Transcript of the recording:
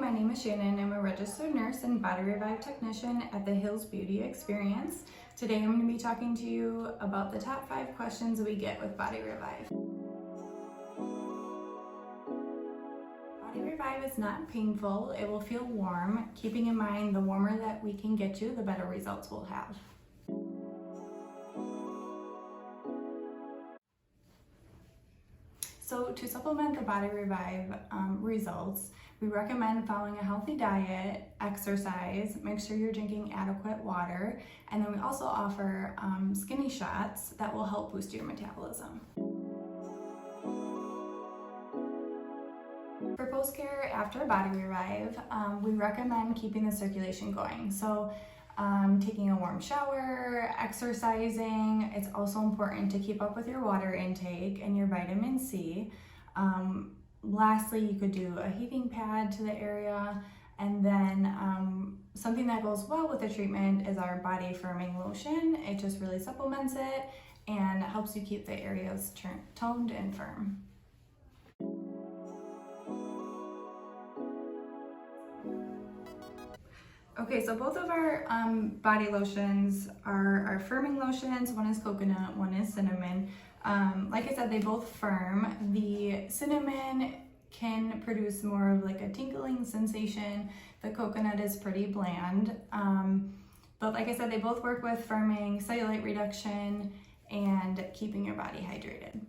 my name is Shannon. I'm a registered nurse and body revive technician at the Hills Beauty Experience. Today I'm going to be talking to you about the top 5 questions we get with body revive. Body revive is not painful. It will feel warm. Keeping in mind, the warmer that we can get you, the better results we'll have. So to supplement the body revive results, we recommend following a healthy diet, exercise, make sure you're drinking adequate water, and then we also offer skinny shots that will help boost your metabolism. For post-care after body revive, we recommend keeping the circulation going. So taking a warm shower, exercising. It's also important to keep up with your water intake and your vitamin C. Lastly, you could do a heating pad to the area, and then something that goes well with the treatment is our body firming lotion. It just really supplements it and helps you keep the areas toned and firm. Okay, so both of our body lotions are firming lotions. One is coconut, one is cinnamon. Like I said, they both firm. The cinnamon can produce more of like a tingling sensation. The coconut is pretty bland. But like I said, they both work with firming, cellulite reduction, and keeping your body hydrated.